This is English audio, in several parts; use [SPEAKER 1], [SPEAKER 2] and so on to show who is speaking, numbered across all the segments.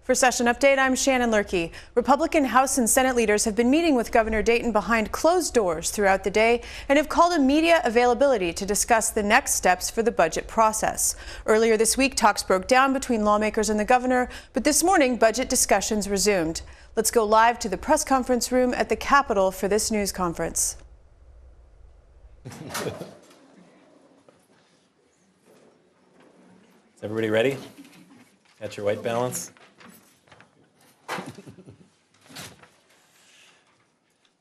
[SPEAKER 1] For Session Update, I'm Shannon Lurkey. Republican House and Senate leaders have been meeting with Governor Dayton behind closed doors throughout the day and have called a media availability to discuss the next steps for the budget process. Earlier this week, talks broke down between lawmakers and the governor, but this morning, budget discussions resumed. Let's go live to the press conference room at the Capitol for this news conference.
[SPEAKER 2] Is everybody ready? Got your white balance?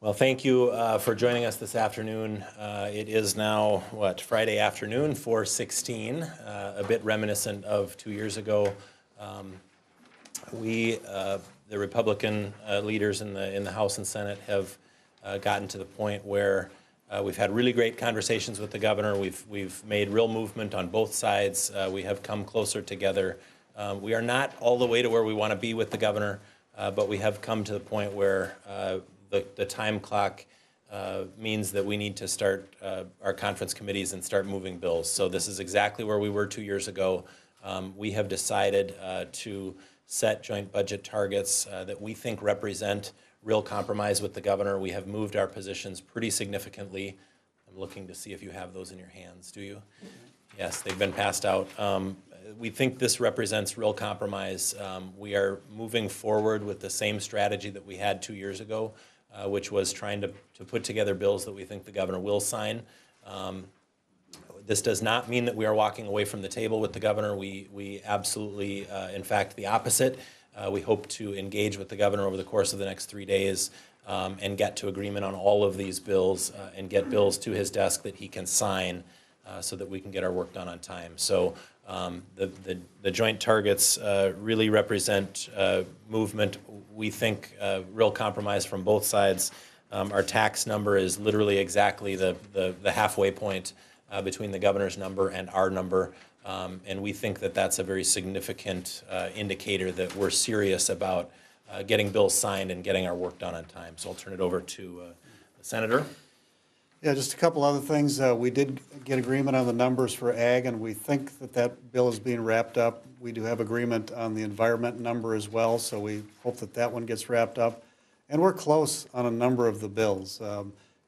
[SPEAKER 2] Well, thank you for joining us this afternoon. It is now, Friday afternoon, 4:16, a bit reminiscent of 2 years ago. The Republican leaders in the House and Senate have gotten to the point where we've had really great conversations with the governor. We've made real movement on both sides. We have come closer together. We are not all the way to where we want to be with the governor, but we have come to the point where the time clock means that we need to start our conference committees and start moving bills. So this is exactly where we were 2 years ago. We have decided to set joint budget targets that we think represent real compromise with the governor. We have moved our positions pretty significantly. I'm looking to see if you have those in your hands. Do you? Yes, they've been passed out. We think this represents real compromise. We are moving forward with the same strategy that we had 2 years ago, which was trying to put together bills that we think the governor will sign. This does not mean that we are walking away from the table with the governor. We absolutely, in fact, the opposite. We hope to engage with the governor over the course of the next 3 days and get to agreement on all of these bills and get bills to his desk that he can sign so that we can get our work done on time. So the joint targets really represent movement. We think real compromise from both sides. Our tax number is literally exactly the halfway point between the governor's number and our number. And we think that that's a very significant indicator that we're serious about getting bills signed and getting our work done on time. So I'll turn it over to the Senator.
[SPEAKER 3] Yeah, just a couple other things. We did get agreement on the numbers for ag, and we think that bill is being wrapped up. We do have agreement on the environment number as well, so we hope that one gets wrapped up. And we're close on a number of the bills.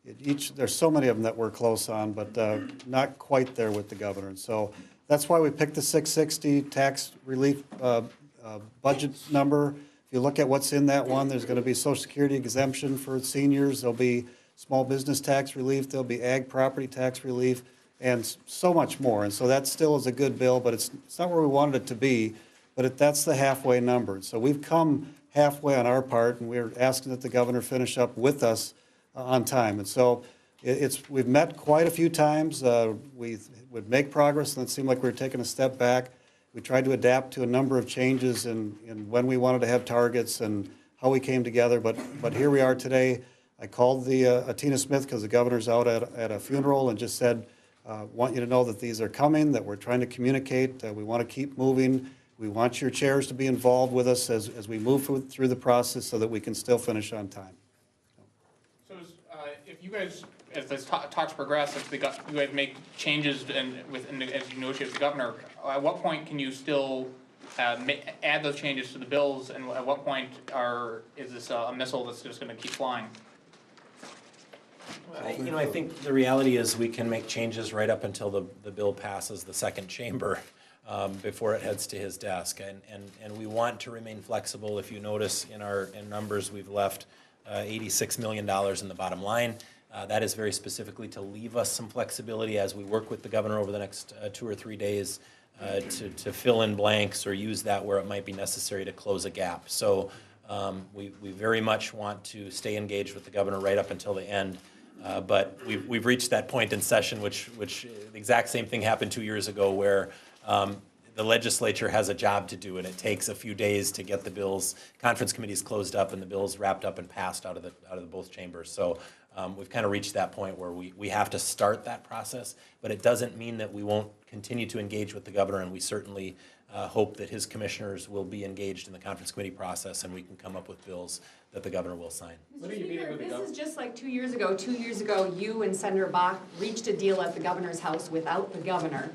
[SPEAKER 3] There's so many of them that we're close on, but not quite there with the governor. And so that's why we picked the 660 tax relief budget number. If you look at what's in that one, there's going to be Social Security exemption for seniors. There'll be small business tax relief. There'll be ag property tax relief, and so much more. And so that still is a good bill, but it's not where we wanted it to be. But that's the halfway number. So we've come halfway on our part, and we're asking that the governor finish up with us on time. And so we've met quite a few times. We would make progress, and it seemed like we were taking a step back. We tried to adapt to a number of changes in when we wanted to have targets and how we came together. But here we are today. I called Tina Smith because the governor's out at a funeral and just said, want you to know that these are coming, that we're trying to communicate. We want to keep moving. We want your chairs to be involved with us as we move through the process so that we can still finish on time.
[SPEAKER 4] So if you guys, as this talks progress, if you guys make changes as you negotiate with the governor, at what point can you still add those changes to the bills, and at what point is this a missile that's just going to keep flying?
[SPEAKER 2] I think the reality is we can make changes right up until the bill passes the second chamber before it heads to his desk. And we want to remain flexible. If you notice in our numbers, we've left $86 million in the bottom line. That is very specifically to leave us some flexibility as we work with the governor over the next 2 or 3 days to fill in blanks or use that where it might be necessary to close a gap. So we very much want to stay engaged with the governor right up until the end. But we've reached that point in session, which the exact same thing happened 2 years ago, where the legislature has a job to do, and it takes a few days to get the bills, conference committees closed up, and the bills wrapped up and passed out of the both chambers. So we've kind of reached that point where we have to start that process, but it doesn't mean that we won't continue to engage with the governor, and we certainly hope that his commissioners will be engaged in the conference committee process, and we can come up with bills that the governor will sign.
[SPEAKER 5] Mr. Speaker, this is just like 2 years ago. 2 years ago, you and Senator Bach reached a deal at the governor's house without the governor.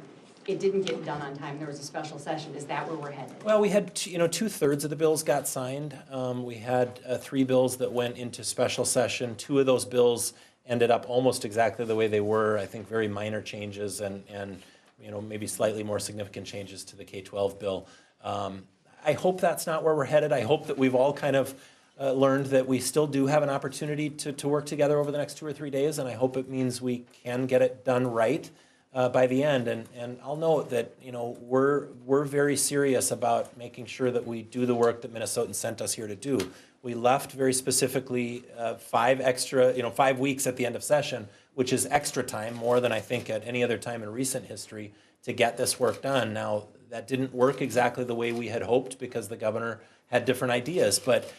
[SPEAKER 5] it didn't get done on time, there was a special session, is that where we're headed?
[SPEAKER 2] Well, we had, 2/3 of the bills got signed. We had 3 bills that went into special session. 2 of those bills ended up almost exactly the way they were. I think very minor changes and maybe slightly more significant changes to the K-12 bill. I hope that's not where we're headed. I hope that we've all kind of learned that we still do have an opportunity to work together over the next 2 or 3 days, and I hope it means we can get it done right by the end. And I'll note that we're very serious about making sure that we do the work that Minnesotans sent us here to do. We left very specifically 5 weeks at the end of session, which is extra time, more than I think at any other time in recent history, to get this work done. Now, that didn't work exactly the way we had hoped because the governor had different ideas, but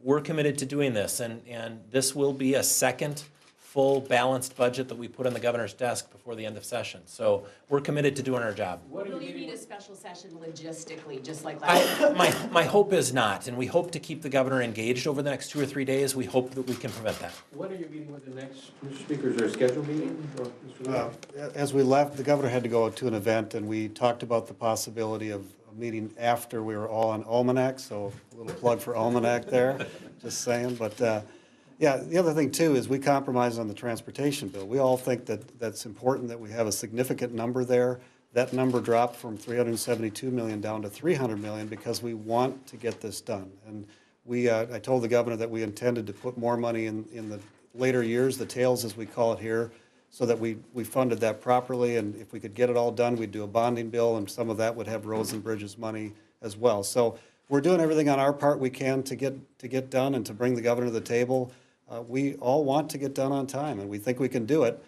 [SPEAKER 2] we're committed to doing this, and this will be a second full balanced budget that we put on the governor's desk before the end of session. So we're committed to doing our job.
[SPEAKER 5] Will you need a special session logistically, just like last time?
[SPEAKER 2] My hope is not, and we hope to keep the governor engaged over the next 2 or 3 days. We hope that we can prevent that.
[SPEAKER 6] When are you meeting with the next, Mr. Speaker? Is there a scheduled meeting? Or Mr.
[SPEAKER 3] As we left, the governor had to go to an event, and we talked about the possibility of a meeting after we were all on Almanac, so a little plug for Almanac there, just saying. But yeah, the other thing too is we compromised on the transportation bill. We all think that that's important that we have a significant number there. That number dropped from $372 million down to $300 million because we want to get this done. And I told the governor that we intended to put more money in the later years, the tails as we call it here, so that we funded that properly. And if we could get it all done, we'd do a bonding bill, and some of that would have roads and bridges money as well. So we're doing everything on our part we can to get done and to bring the governor to the table. We all want to get done on time, and we think we can do it.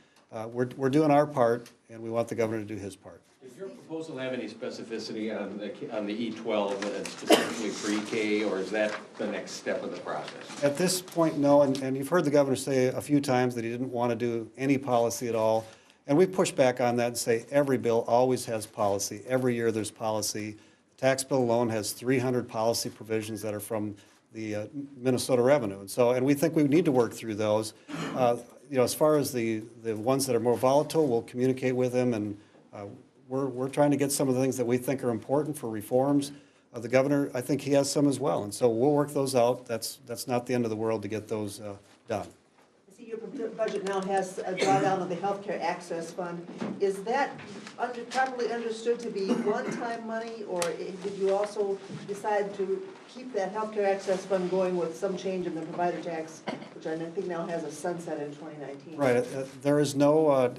[SPEAKER 3] We're doing our part, and we want the governor to do his part.
[SPEAKER 6] Does your proposal have any specificity on the E-12, specifically pre-K, or is that the next step of the process?
[SPEAKER 3] At this point, no, and you've heard the governor say a few times that he didn't want to do any policy at all, and we push back on that and say every bill always has policy. Every year there's policy. The tax bill alone has 300 policy provisions that are from the Minnesota revenue, and we think we need to work through those. As far as the ones that are more volatile, we'll communicate with them, and we're trying to get some of the things that we think are important for reforms. The governor, I think he has some as well, and so we'll work those out. That's not the end of the world to get those done.
[SPEAKER 7] I see your budget now has a drawdown of the healthcare access fund. Is that properly understood to be one-time money, or did you also decide to keep that healthcare access fund going with some change in the provider tax, which I think now has a sunset in 2019?
[SPEAKER 3] Right. There is no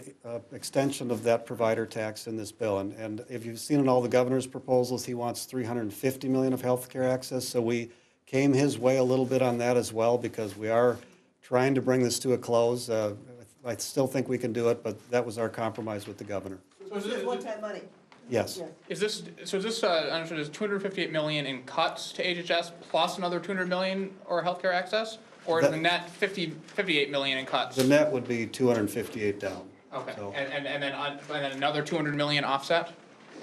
[SPEAKER 3] extension of that provider tax in this bill. And if you've seen in all the governor's proposals, he wants $350 million of health care access. So we came his way a little bit on that as well, because we are trying to bring this to a close. I still think we can do it, but that was our compromise with the governor.
[SPEAKER 7] So is this one-time money?
[SPEAKER 3] Yes.
[SPEAKER 7] Yeah.
[SPEAKER 4] Is this understood as $258 million in cuts to HHS plus another $200 million or healthcare access, or is the net $58 million in cuts?
[SPEAKER 3] The net would be 258 down.
[SPEAKER 4] Okay,
[SPEAKER 3] So,
[SPEAKER 4] and then another $200 million offset?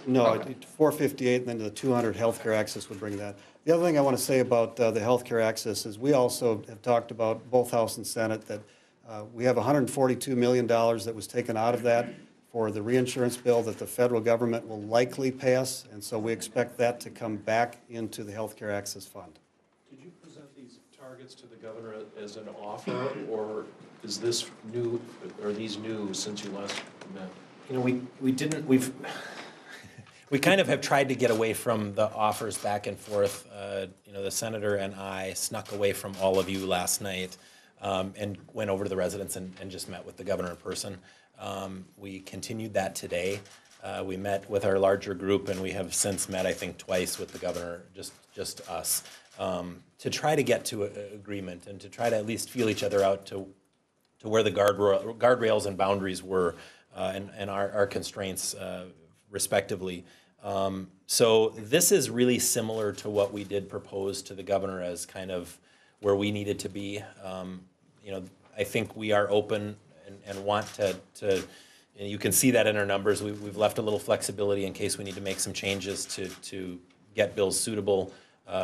[SPEAKER 3] no,
[SPEAKER 4] Okay.
[SPEAKER 3] 458, and then the 200 healthcare access would bring that. The other thing I want to say about the healthcare access is we also have talked about, both House and Senate, that we have $142 million that was taken out of that for the reinsurance bill that the federal government will likely pay us, and so we expect that to come back into the healthcare access fund.
[SPEAKER 8] Did you present these targets to the governor as an offer, or is this new, or are these new since you last met?
[SPEAKER 2] We didn't, we kind of have tried to get away from the offers back and forth. The senator and I snuck away from all of you last night and went over to the residence and just met with the governor in person. We continued that today. We met with our larger group, and we have since met, I think, twice with the governor, just us, to try to get to an agreement and to try to at least feel each other out to where the guardrails and boundaries were and our constraints respectively. So this is really similar to what we did propose to the governor as kind of where we needed to be. I think we are open and want to and you can see that in our numbers. We've left a little flexibility in case we need to make some changes to get bills suitable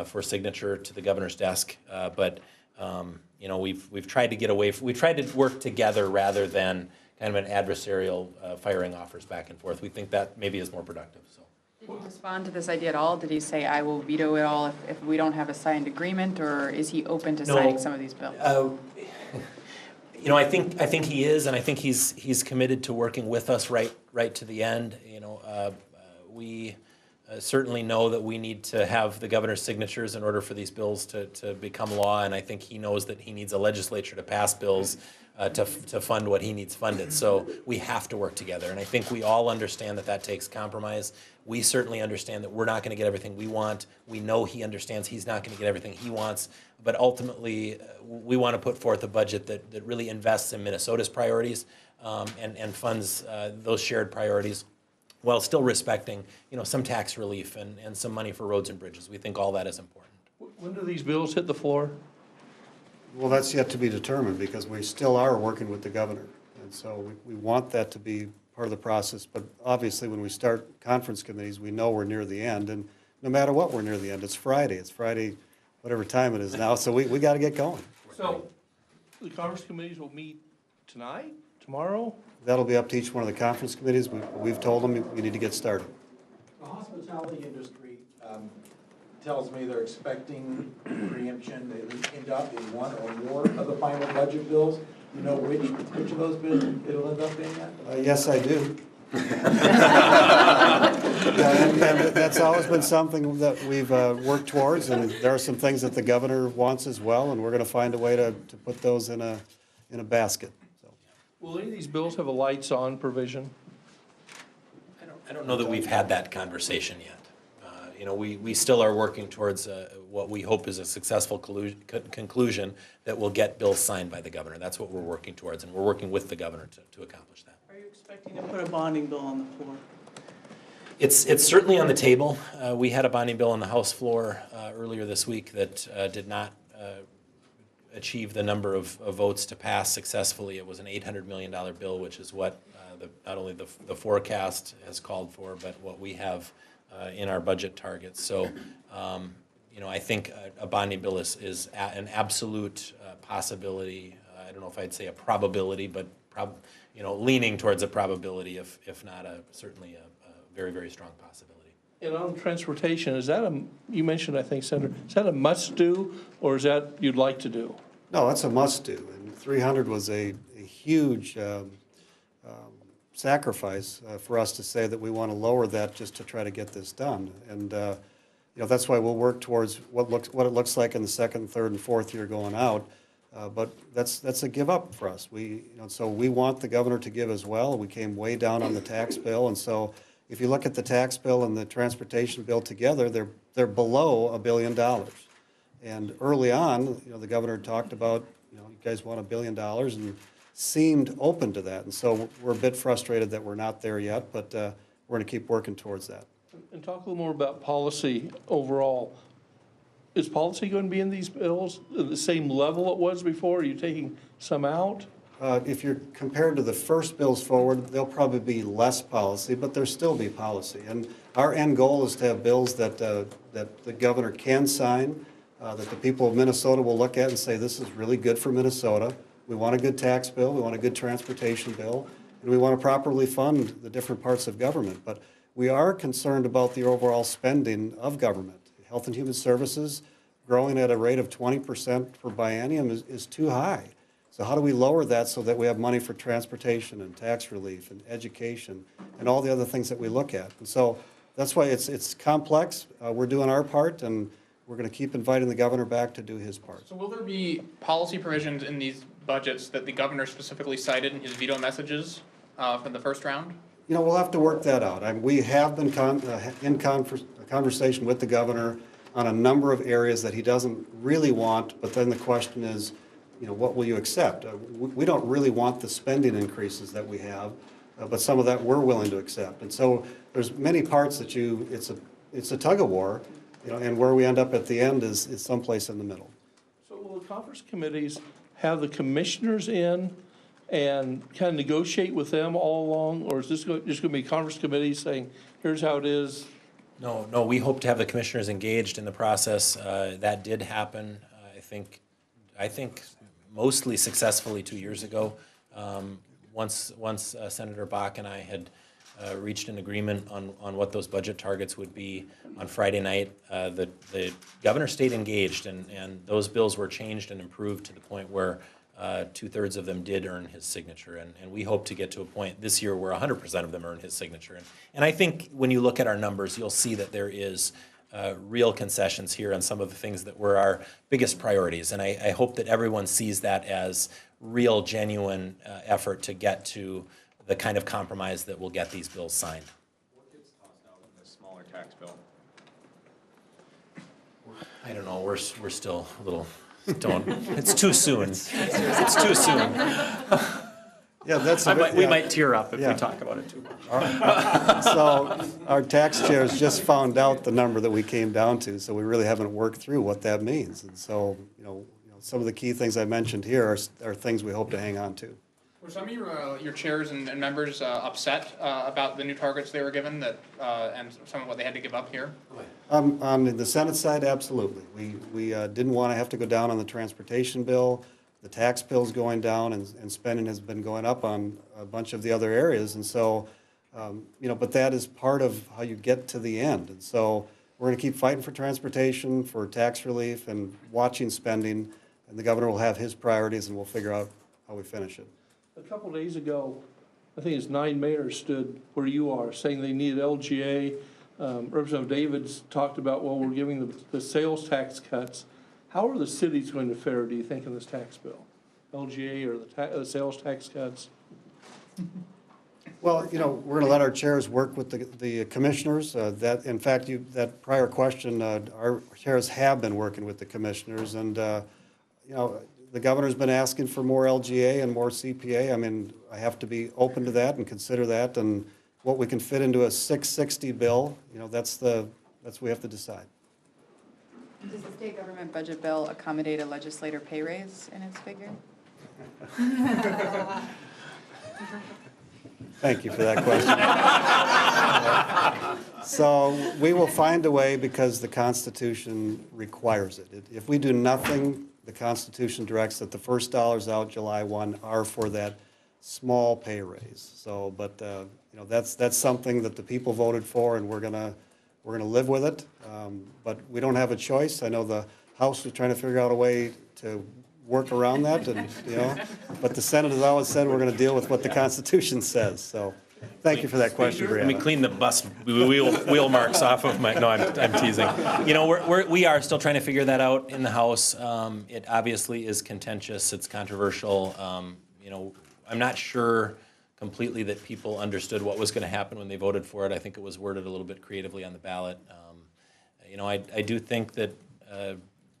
[SPEAKER 2] for signature to the governor's desk. But we've tried to get away. We've tried to work together rather than kind of an adversarial firing offers back and forth. We think that maybe is more productive. So.
[SPEAKER 9] Did he respond to this idea at all? Did he say, I will veto it all if we don't have a signed agreement, or is he open to signing some of these bills?
[SPEAKER 2] You know, I think he is, and I think he's committed to working with us right to the end. You know, we certainly know that we need to have the governor's signatures in order for these bills to become law, and I think he knows that he needs a legislature to pass bills to fund what he needs funded. So we have to work together, and I think we all understand that takes compromise. We certainly understand that we're not going to get everything we want. We know he understands he's not going to get everything he wants, but ultimately we want to put forth a budget that really invests in Minnesota's priorities and funds those shared priorities, while still respecting, you know, some tax relief and some money for roads and bridges. We think all that is important.
[SPEAKER 8] When do these bills hit the floor?
[SPEAKER 3] Well, that's yet to be determined, because we still are working with the governor. And so we want that to be part of the process. But obviously, when we start conference committees, we know we're near the end. And no matter what, we're near the end. It's Friday, whatever time it is now. So we got to get going.
[SPEAKER 8] So the conference committees will meet tonight, tomorrow?
[SPEAKER 3] That'll be up to each one of the conference committees. We've told them we need to get started.
[SPEAKER 10] The hospitality industry tells me they're expecting preemption, they end up in one or more of the final budget bills. You know which of those bills it'll end up being at?
[SPEAKER 3] Yes, I do. And that's always been something that we've worked towards, and there are some things that the governor wants as well, and we're going to find a way to put those in a basket. So.
[SPEAKER 8] Will any of these bills have a lights on provision?
[SPEAKER 2] I don't know that we've had that conversation yet. You know, we still are working towards what we hope is a successful conclusion that will get bills signed by the governor. That's what we're working towards, and we're working with the governor to accomplish that.
[SPEAKER 11] Are you expecting to put a bonding bill on the floor?
[SPEAKER 2] It's certainly on the table. We had a bonding bill on the House floor earlier this week that did not achieve the number of votes to pass successfully. It was an $800 million bill, which is what not only the forecast has called for, but what we have in our budget targets. So, you know, I think a bonding bill is an absolute possibility. I don't know if I'd say a probability, but you know, leaning towards a probability, if not certainly a very, very strong possibility.
[SPEAKER 8] And on transportation, is that you mentioned, I think, Senator, is that a must-do, or is that you'd like to do?
[SPEAKER 3] No, that's a must-do. And 300 was a huge sacrifice for us to say that we want to lower that just to try to get this done. And you know, that's why we'll work towards what it looks like in the second, third, and fourth year going out. But that's a give up for us. So we want the governor to give as well. We came way down on the tax bill, and so if you look at the tax bill and the transportation bill together, they're below $1 billion. And early on, you know, the governor talked about, you know, you guys want $1 billion, and seemed open to that. And so we're a bit frustrated that we're not there yet, but we're going to keep working towards that.
[SPEAKER 8] And talk a little more about policy overall. Is policy going to be in these bills at the same level it was before? Are you taking some out?
[SPEAKER 3] If you're compared to the first bills forward, there'll probably be less policy, but there'll still be policy. And our end goal is to have bills that the governor can sign, that the people of Minnesota will look at and say, this is really good for Minnesota. We want a good tax bill, we want a good transportation bill, and we want to properly fund the different parts of government. But we are concerned about the overall spending of government. Health and Human Services growing at a rate of 20% per biennium is too high. So how do we lower that so that we have money for transportation and tax relief and education and all the other things that we look at? And so that's why it's complex. We're doing our part, and we're going to keep inviting the governor back to do his part.
[SPEAKER 4] So will there be policy provisions in these budgets that the governor specifically cited in his veto messages from the first round?
[SPEAKER 3] You know, we'll have to work that out. We have been in conversation with the governor on a number of areas that he doesn't really want, but then the question is, you know, what will you accept? We don't really want the spending increases that we have, but some of that we're willing to accept. And so there's many parts that it's a tug of war, you know, and where we end up at the end is someplace in the middle.
[SPEAKER 8] So will the conference committees have the commissioners in and kind of negotiate with them all along, or is this just going to be conference committees saying, here's how it is?
[SPEAKER 2] No, we hope to have the commissioners engaged in the process. That did happen, I think mostly successfully 2 years ago. once Senator Bach and I had reached an agreement on what those budget targets would be on Friday night, the governor stayed engaged, and those bills were changed and improved to the point where 2/3 of them did earn his signature, and we hope to get to a point this year where 100% of them earn his signature. And I think when you look at our numbers, you'll see that there is real concessions here on some of the things that were our biggest priorities, and I hope that everyone sees that as real, genuine effort to get to the kind of compromise that will get these bills signed.
[SPEAKER 6] What gets tossed out in the smaller tax bill?
[SPEAKER 2] I don't know, we're still a little, it's too soon. It's too soon.
[SPEAKER 3] Yeah, that's.
[SPEAKER 12] We might tear up if we talk about it too much.
[SPEAKER 3] So our tax chairs just found out the number that we came down to, so we really haven't worked through what that means. And so, some of the key things I mentioned here are things we hope to hang on to.
[SPEAKER 4] Were some of your chairs and members upset about the new targets they were given and some of what they had to give up here?
[SPEAKER 3] On the Senate side, absolutely. We didn't want to have to go down on the transportation bill. The tax bill's going down, and spending has been going up on a bunch of the other areas. And so, but that is part of how you get to the end. And so we're going to keep fighting for transportation, for tax relief, and watching spending. And the governor will have his priorities, and we'll figure out how we finish it.
[SPEAKER 8] A couple days ago, I think it's 9 mayors stood where you are, saying they needed LGA. Representative Davids talked about, well, we're giving the sales tax cuts. How are the cities going to fare, do you think, in this tax bill? LGA or the sales tax cuts?
[SPEAKER 3] Well, we're going to let our chairs work with the commissioners. In fact, that prior question, our chairs have been working with the commissioners, and the governor's been asking for more LGA and more CPA. I mean, I have to be open to that and consider that, and what we can fit into a 660 bill, that's what we have to decide.
[SPEAKER 9] Does the state government budget bill accommodate a legislator pay raise in its figure?
[SPEAKER 3] Thank you for that question. So we will find a way because the Constitution requires it. If we do nothing, the Constitution directs that the first dollars out July 1 are for that small pay raise. So, but that's something that the people voted for, and we're gonna live with it. But we don't have a choice. I know the House is trying to figure out a way to work around that, and but the Senate has always said we're going to deal with what the Constitution says. So, thank you for that question, Brianna.
[SPEAKER 2] Let me clean the bus wheel marks off of my. No, I'm teasing. We are still trying to figure that out in the House. It obviously is contentious. It's controversial. I'm not sure completely that people understood what was going to happen when they voted for it. I think it was worded a little bit creatively on the ballot. I do think that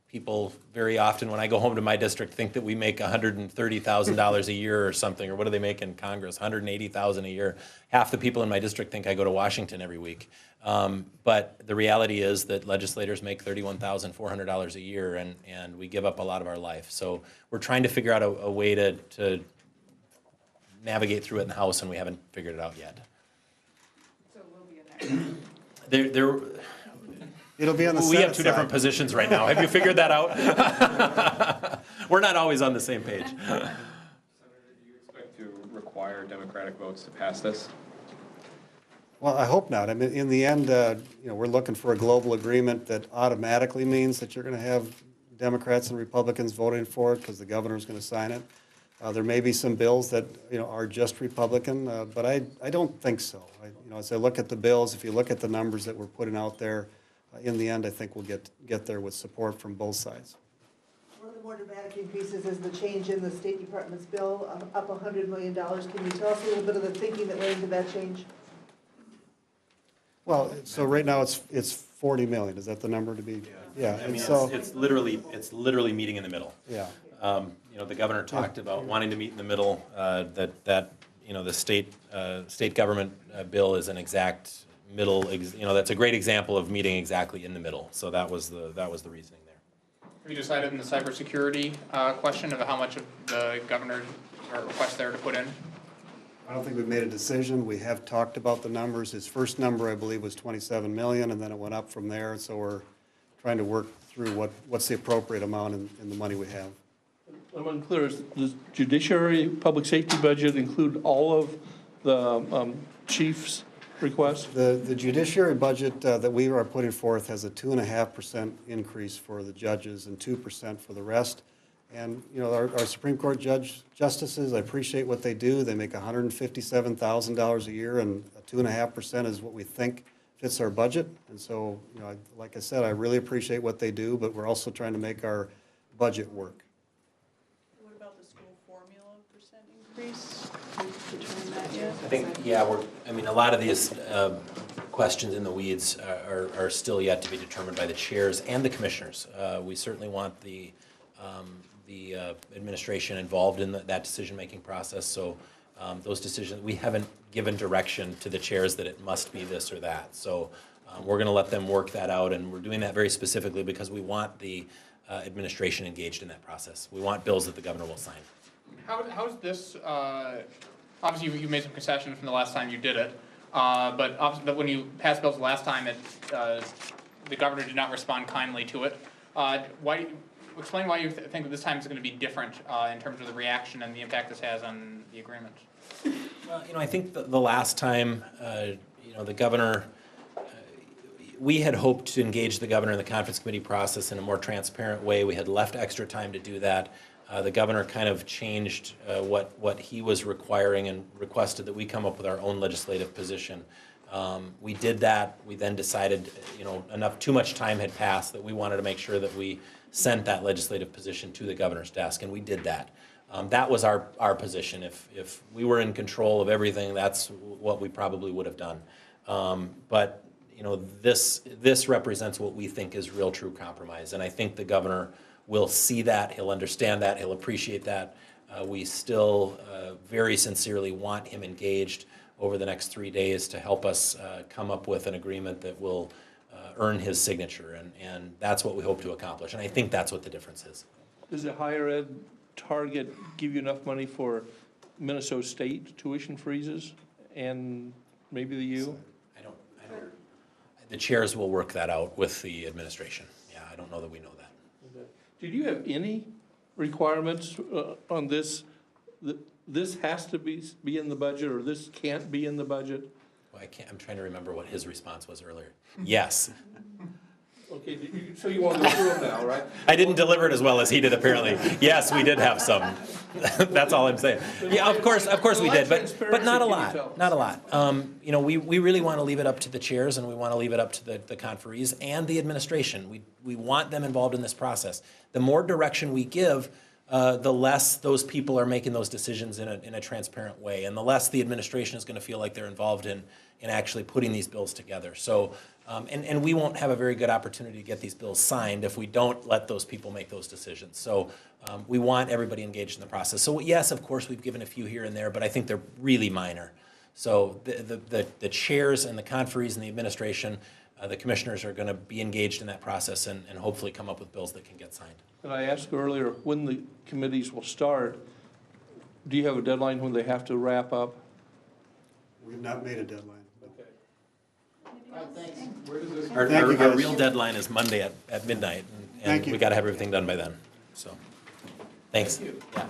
[SPEAKER 2] people very often, when I go home to my district, think that we make $130,000 a year or something, or what do they make in Congress? $180,000 a year. Half the people in my district think I go to Washington every week. But the reality is that legislators make $31,400 a year, and we give up a lot of our life. So we're trying to figure out a way to navigate through it in the House, and we haven't figured it out yet.
[SPEAKER 9] So it will be in there.
[SPEAKER 3] It'll be on the
[SPEAKER 2] We
[SPEAKER 3] Senate
[SPEAKER 2] have two different
[SPEAKER 3] side.
[SPEAKER 2] positions right now. Have you figured that out? We're not always on the same page.
[SPEAKER 12] Senator, do you expect to require Democratic votes to pass this?
[SPEAKER 3] Well, I hope not. I mean, in the end, we're looking for a global agreement that automatically means that you're going to have Democrats and Republicans voting for it because the governor's going to sign it. There may be some bills that are just Republican, but I don't think so. As I look at the bills, if you look at the numbers that we're putting out there, in the end, I think we'll get there with support from both sides.
[SPEAKER 7] One of the more dramatic increases is the change in the State Department's bill, up $100 million. Can you tell us a little bit of the thinking that went into that change?
[SPEAKER 3] Well, so right now it's 40 million. Is that the number to be? Yeah.
[SPEAKER 2] I mean,
[SPEAKER 3] so
[SPEAKER 2] it's literally meeting in the middle.
[SPEAKER 3] yeah.
[SPEAKER 2] The governor talked about wanting to meet in the middle. The state government bill is an exact middle. That's a great example of meeting exactly in the middle. So that was the reasoning there.
[SPEAKER 4] Have you decided in the cybersecurity question of how much of the governor's request there to put in?
[SPEAKER 3] I don't think we've made a decision. We have talked about the numbers. His first number, I believe, was 27 million, and then it went up from there. So we're trying to work through what's the appropriate amount in the money we have.
[SPEAKER 8] I'm unclear, does the Judiciary Public Safety budget include all of the chief's requests?
[SPEAKER 3] The judiciary budget that we are putting forth has a 2.5% increase for the judges and 2% for the rest. And, you know, our Supreme Court justices, I appreciate what they do. They make $157,000 a year, and 2.5% is what we think fits our budget. And so, you know, like I said, I really appreciate what they do, but we're also trying to make our budget work.
[SPEAKER 11] What about the school formula percent increase? Have you determined that yet?
[SPEAKER 2] I think, yeah, I mean, a lot of these questions in the weeds are still yet to be determined by the chairs and the commissioners. We certainly want the administration involved in that decision-making process. So those decisions, we haven't given direction to the chairs that it must be this or that. So we're going to let them work that out, and we're doing that very specifically because we want the administration engaged in that process. We want bills that the governor will sign.
[SPEAKER 4] How's this, obviously you made some concessions from the last time you did it, but obviously when you passed bills the last time, the governor did not respond kindly to it. Explain why you think that this time is going to be different in terms of the reaction and the impact this has on the agreement.
[SPEAKER 2] Well, you know, I think the last time, you know, the governor, we had hoped to engage the governor in the conference committee process in a more transparent way. We had left extra time to do that. The governor kind of changed what he was requiring and requested that we come up with our own legislative position. We did that. We then decided, you know, too much time had passed that we wanted to make sure that we sent that legislative position to the governor's desk, and we did that. That was our position. If we were in control of everything, that's what we probably would have done. But you know, this represents what we think is real, true compromise, and I think the governor will see that. He'll understand that. He'll appreciate that. We still very sincerely want him engaged over the next 3 days to help us come up with an agreement that will earn his signature, and that's what we hope to accomplish, and I think that's what the difference is.
[SPEAKER 8] Does the higher ed target give you enough money for Minnesota State tuition freezes and maybe the U?
[SPEAKER 2] I don't, the chairs will work that out with the administration. Yeah, I don't know that we know that.
[SPEAKER 8] Okay. Did you have any requirements on this? This has to be in the budget, or this can't be in the budget?
[SPEAKER 2] Well, I'm trying to remember what his response was earlier. Yes.
[SPEAKER 8] Okay, so you want to go through them now, right?
[SPEAKER 2] I didn't deliver it as well as he did, apparently. Yes, we did have some. That's all I'm saying. Yeah, of course we did, but not a lot, not a lot. You know, we really want to leave it up to the chairs, and we want to leave it up to the conferees and the administration. We want them involved in this process. The more direction we give, the less those people are making those decisions in a transparent way, and the less the administration is going to feel like they're involved in actually putting these bills together. So, and we won't have a very good opportunity to get these bills signed if we don't let those people make those decisions. So we want everybody engaged in the process. So yes, of course, we've given a few here and there, but I think they're really minor. So the chairs and the conferees and the administration, the commissioners are going to be engaged in that process and hopefully come up with bills that can get signed.
[SPEAKER 8] And I asked earlier when the committees will start. Do you have a deadline when they have to wrap up?
[SPEAKER 3] We've not made a deadline.
[SPEAKER 2] Our real deadline is Monday at midnight, and we got to have everything done by then. So, thanks.
[SPEAKER 6] Thank you.
[SPEAKER 2] Yeah.